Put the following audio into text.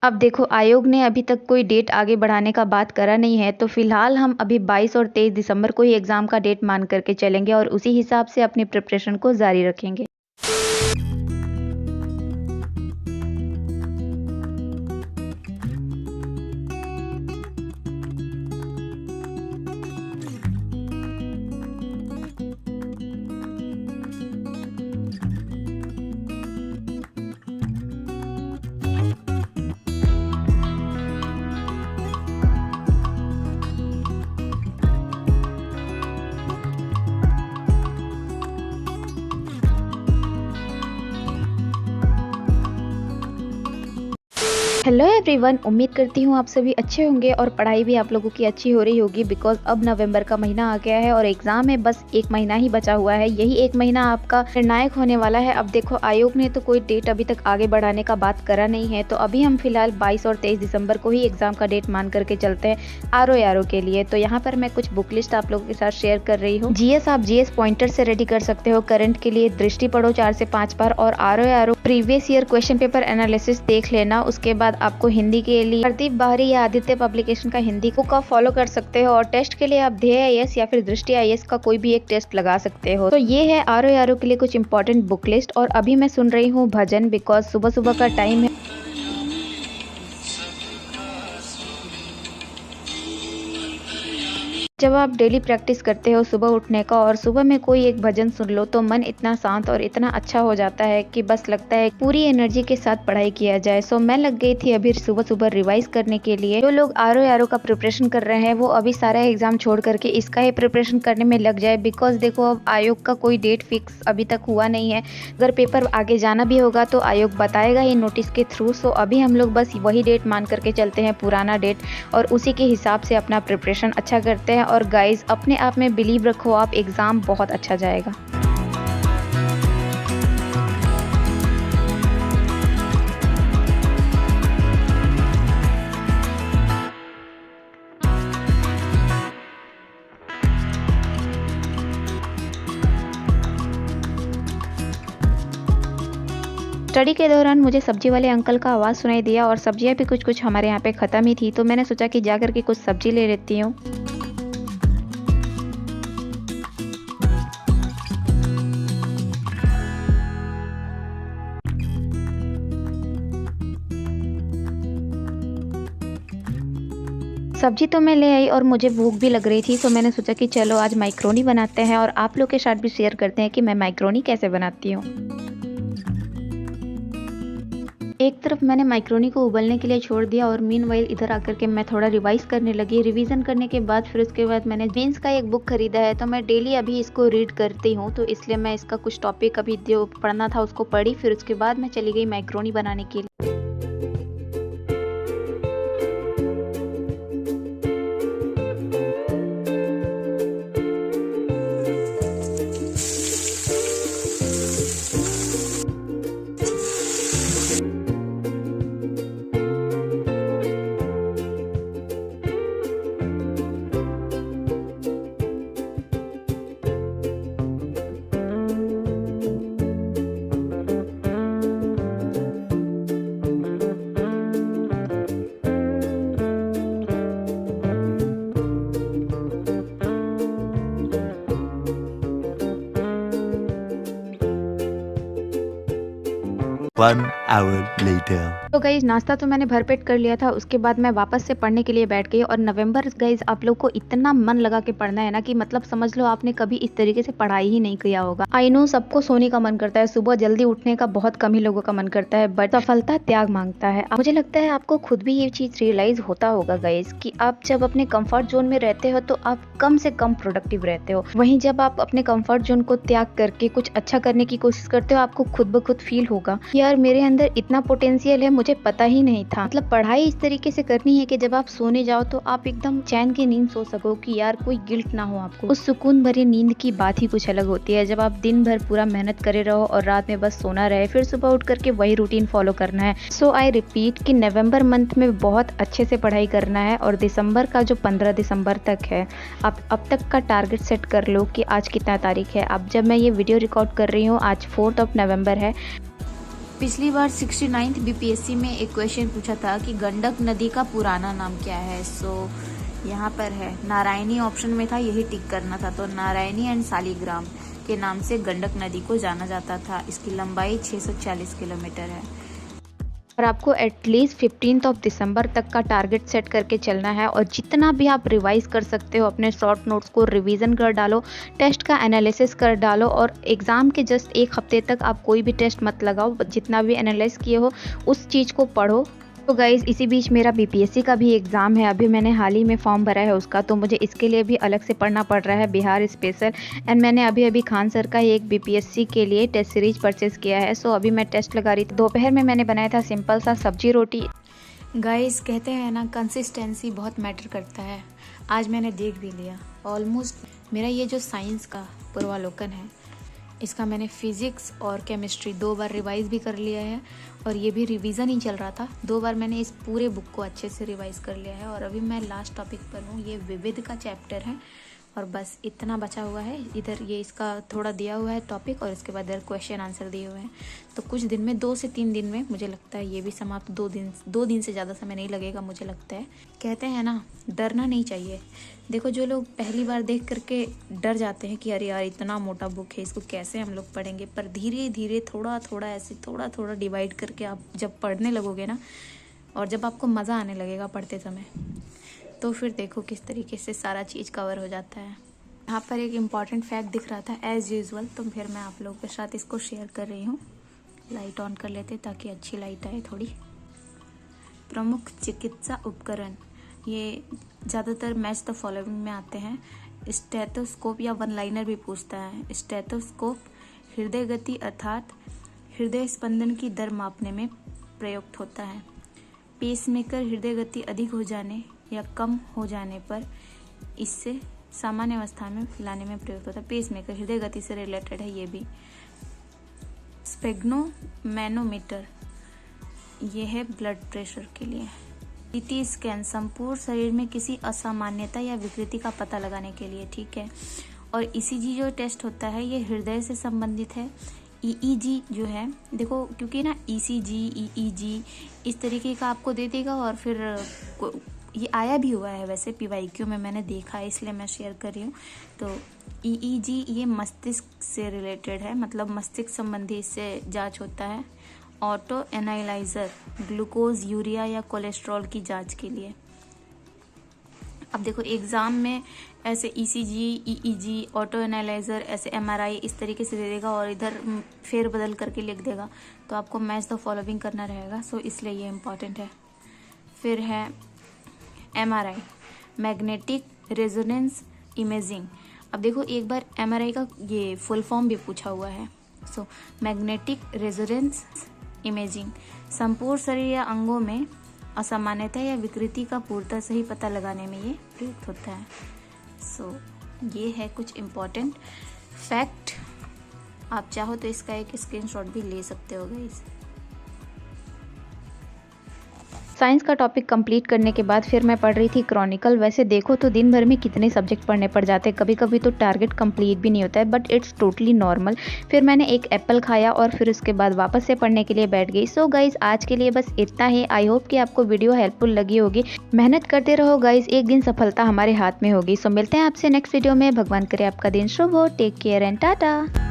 अब देखो, आयोग ने अभी तक कोई डेट आगे बढ़ाने का बात करा नहीं है, तो फिलहाल हम अभी 22 और 23 दिसंबर को ही एग्जाम का डेट मान करके चलेंगे और उसी हिसाब से अपनी प्रिपरेशन को जारी रखेंगे। हेलो एवरीवन, उम्मीद करती हूँ आप सभी अच्छे होंगे और पढ़ाई भी आप लोगों की अच्छी हो रही होगी। बिकॉज अब नवंबर का महीना आ गया है और एग्जाम में बस एक महीना ही बचा हुआ है। यही एक महीना आपका निर्णायक होने वाला है। अब देखो, आयोग ने तो कोई डेट अभी तक आगे बढ़ाने का बात करा नहीं है, तो अभी हम फिलहाल 22 और 23 दिसंबर को ही एग्जाम का डेट मान करके चलते हैं आरओ के लिए। तो यहाँ पर मैं कुछ बुक लिस्ट आप लोगों के साथ शेयर कर रही हूँ। जीएस आप जीएस पॉइंटर से रेडी कर सकते हो। करंट के लिए दृष्टि पढ़ो 4 से 5 बार और RO previous year question paper analysis देख लेना। उसके बाद आपको हिंदी के लिए प्रदीप बाहरी या आदित्य पब्लिकेशन का हिंदी बुक आप फॉलो कर सकते हो और टेस्ट के लिए आप ध्येय आईएएस या फिर दृष्टि आईएएस का कोई भी एक टेस्ट लगा सकते हो। तो ये है आरओ के लिए कुछ इंपॉर्टेंट बुक लिस्ट। और अभी मैं सुन रही हूँ भजन, बिकॉज सुबह सुबह का टाइम है। जब आप डेली प्रैक्टिस करते हो सुबह उठने का और सुबह में कोई एक भजन सुन लो तो मन इतना शांत और इतना अच्छा हो जाता है कि बस लगता है पूरी एनर्जी के साथ पढ़ाई किया जाए। सो मैं लग गई थी अभी सुबह सुबह रिवाइज करने के लिए। जो लोग आरओ का प्रिपरेशन कर रहे हैं वो अभी सारा एग्जाम छोड़ करके इसका ही प्रिपरेशन करने में लग जाए। बिकॉज देखो, अब आयोग का कोई डेट फिक्स अभी तक हुआ नहीं है। अगर पेपर आगे जाना भी होगा तो आयोग बताएगा ही नोटिस के थ्रू। सो अभी हम लोग बस वही डेट मान करके चलते हैं, पुराना डेट, और उसी के हिसाब से अपना प्रिपरेशन अच्छा करते हैं। और गाइज, अपने आप में बिलीव रखो, आप एग्जाम बहुत अच्छा जाएगा। स्टडी के दौरान मुझे सब्जी वाले अंकल का आवाज़ सुनाई दिया और सब्जियां भी कुछ कुछ हमारे यहाँ पे ख़त्म ही थी, तो मैंने सोचा कि जा करके कुछ सब्जी ले लेती हूँ। सब्जी तो मैं ले आई और मुझे भूख भी लग रही थी, तो मैंने सोचा कि चलो आज माइक्रोनी बनाते हैं और आप लोग के साथ भी शेयर करते हैं कि मैं माइक्रोनी कैसे बनाती हूँ। एक तरफ मैंने माइक्रोनी को उबलने के लिए छोड़ दिया और मीनवाइल इधर आकर के मैं थोड़ा रिवाइज करने लगी। रिवीजन करने के बाद फिर उसके बाद मैंने बीन्स का एक बुक खरीदा है, तो मैं डेली अभी इसको रीड करती हूँ, तो इसलिए मैं इसका कुछ टॉपिक अभी जो पढ़ना था उसको पढ़ी। फिर उसके बाद मैं चली गई माइक्रोनी बनाने के लिए। One hour later. तो गाइज, नाश्ता तो मैंने भरपेट कर लिया था। उसके बाद मैं वापस से पढ़ने के लिए बैठ गई। और नवंबर गाइज, आप लोग को इतना मन लगा के पढ़ना है ना कि मतलब समझ लो आपने कभी इस तरीके से पढ़ाई ही नहीं किया होगा। आई नो सबको सोने का मन करता है, सुबह जल्दी उठने का बहुत कम ही लोगों का मन करता है, बट सफलता त्याग मांगता है। मुझे लगता है आपको खुद भी ये चीज रियलाइज होता होगा गाइज कि आप जब अपने कंफर्ट जोन में रहते हो तो आप कम से कम प्रोडक्टिव रहते हो। वहीं जब आप अपने कंफर्ट जोन को त्याग करके कुछ अच्छा करने की कोशिश करते हो, आपको खुद ब खुद फील होगा यार मेरे अंदर इतना पोटेंशियल है, मुझे पता ही नहीं था। मतलब पढ़ाई इस तरीके से करनी है कि जब आप सोने जाओ तो आप एकदम चैन की नींद सो सको, कि यार कोई गिल्ट ना हो आपको। उस सुकून भरी नींद की बात ही कुछ अलग होती है, जब आप दिन भर पूरा मेहनत करे रहो और रात में बस सोना रहे, फिर सुबह उठ करके वही रूटीन फॉलो करना है। सो आई रिपीट कि नवंबर मंथ में बहुत अच्छे से पढ़ाई करना है और दिसंबर का जो 15 दिसंबर तक है, आप अब तक का टारगेट सेट कर लो कि आज कितना तारीख है। अब जब मैं ये वीडियो रिकॉर्ड कर रही हूँ, आज 4 नवंबर है। पिछली बार 69th बीपीएससी में एक क्वेश्चन पूछा था कि गंडक नदी का पुराना नाम क्या है। सो यहाँ पर है नारायणी ऑप्शन में था, यही टिक करना था। तो नारायणी एंड सालिग्राम के नाम से गंडक नदी को जाना जाता था। इसकी लंबाई 640 किलोमीटर है। और आपको एटलीस्ट 15 दिसंबर तक का टारगेट सेट करके चलना है और जितना भी आप रिवाइज कर सकते हो अपने शॉर्ट नोट्स को रिवीजन कर डालो, टेस्ट का एनालिसिस कर डालो और एग्ज़ाम के जस्ट एक हफ्ते तक आप कोई भी टेस्ट मत लगाओ, जितना भी एनालाइज किए हो उस चीज़ को पढ़ो। तो गाइज़ इसी बीच मेरा बीपीएससी का भी एग्ज़ाम है, अभी मैंने हाल ही में फॉर्म भरा है उसका, तो मुझे इसके लिए भी अलग से पढ़ना पड़ रहा है, बिहार स्पेशल। एंड मैंने अभी खान सर का एक बीपीएससी के लिए टेस्ट सीरीज परचेज़ किया है। सो अभी मैं टेस्ट लगा रही थी। दोपहर में मैंने बनाया था सिंपल सा सब्जी रोटी। गाइस कहते हैं ना, कंसिस्टेंसी बहुत मैटर करता है। आज मैंने देख भी लिया ऑलमोस्ट। मेरा ये जो साइंस का पूर्वावलोकन है, इसका मैंने फिजिक्स और केमिस्ट्री 2 बार रिवाइज भी कर लिया है और ये भी रिवीजन ही चल रहा था। 2 बार मैंने इस पूरे बुक को अच्छे से रिवाइज कर लिया है और अभी मैं लास्ट टॉपिक पर हूँ। ये विविध का चैप्टर है और बस इतना बचा हुआ है। इधर ये इसका थोड़ा दिया हुआ है टॉपिक और इसके बाद इधर क्वेश्चन आंसर दिए हुए हैं। तो कुछ दिन में 2 से 3 दिन में मुझे लगता है ये भी समाप्त। 2 दिन से ज़्यादा समय नहीं लगेगा मुझे लगता है। कहते हैं ना, डरना नहीं चाहिए। देखो, जो लोग पहली बार देख करके डर जाते हैं कि अरे यार इतना मोटा बुक है, इसको कैसे हम लोग पढ़ेंगे, पर धीरे धीरे थोड़ा थोड़ा ऐसे थोड़ा डिवाइड करके आप जब पढ़ने लगोगे ना, और जब आपको मज़ा आने लगेगा पढ़ते समय, तो फिर देखो किस तरीके से सारा चीज़ कवर हो जाता है। यहाँ पर एक इम्पॉर्टेंट फैक्ट दिख रहा था एज़ यूजुअल, तो फिर मैं आप लोगों के साथ इसको शेयर कर रही हूँ। लाइट ऑन कर लेते ताकि अच्छी लाइट आए थोड़ी। प्रमुख चिकित्सा उपकरण, ये ज़्यादातर मैच द फॉलोइंग में आते हैं। स्टेथोस्कोप या वन लाइनर भी पूछता है। स्टेथोस्कोप हृदय गति अर्थात हृदय स्पंदन की दर मापने में प्रयुक्त होता है। पेसमेकर हृदय गति अधिक हो जाने या कम हो जाने पर इससे सामान्य अवस्था में लाने में प्रयुक्त होता है। पेसमेकर हृदय गति से रिलेटेड है ये भी। स्पेग्नोमैनोमीटर, ये है ब्लड प्रेशर के लिए। सीटी स्कैन संपूर्ण शरीर में किसी असामान्यता या विकृति का पता लगाने के लिए, ठीक है। और ईसीजी जो टेस्ट होता है ये हृदय से संबंधित है। ईईजी जो है, देखो क्योंकि ना ईसीजी ईईजी इस तरीके का आपको दे देगा और फिर ये आया भी हुआ है वैसे पीवाईक्यू में, मैंने देखा है इसलिए मैं शेयर कर रही हूँ। तो ईईजी ये मस्तिष्क से रिलेटेड है, मतलब मस्तिष्क संबंधी इससे जांच होता है। ऑटो एनालाइजर ग्लूकोज, यूरिया या कोलेस्ट्रॉल की जांच के लिए। अब देखो एग्जाम में ऐसे ईसीजी ईईजी ऑटो एनालाइजर ऐसे एमआरआई इस तरीके से दे देगा और इधर फेर बदल करके लिख देगा, तो आपको मैच द फॉलोइंग करना रहेगा। सो इसलिए ये इम्पॉर्टेंट है। फिर है एमआरआई, मैग्नेटिक रेजोनेंस इमेजिंग। अब देखो एक बार एमआरआई का ये फुल फॉर्म भी पूछा हुआ है। सो मैग्नेटिक रेजोनेंस इमेजिंग संपूर्ण शरीर या अंगों में असामान्यता या विकृति का पूर्णतः सही पता लगाने में ये प्रयुक्त होता है। सो ये है कुछ इम्पोर्टेंट फैक्ट। आप चाहो तो इसका एक स्क्रीनशॉट भी ले सकते हो गाइस। साइंस का टॉपिक कंप्लीट करने के बाद फिर मैं पढ़ रही थी क्रॉनिकल। वैसे देखो तो दिन भर में कितने सब्जेक्ट पढ़ने पड़ जाते हैं, कभी कभी तो टारगेट कंप्लीट भी नहीं होता है, बट इट्स टोटली नॉर्मल। फिर मैंने एक एप्पल खाया और फिर उसके बाद वापस से पढ़ने के लिए बैठ गई। सो गाइज आज के लिए बस इतना ही। आई होप कि आपको वीडियो हेल्पफुल लगी होगी। मेहनत करते रहो गाइज, एक दिन सफलता हमारे हाथ में होगी। सो मिलते हैं आपसे नेक्स्ट वीडियो में। भगवान करे आपका दिन शुभ हो। Take care and Tata.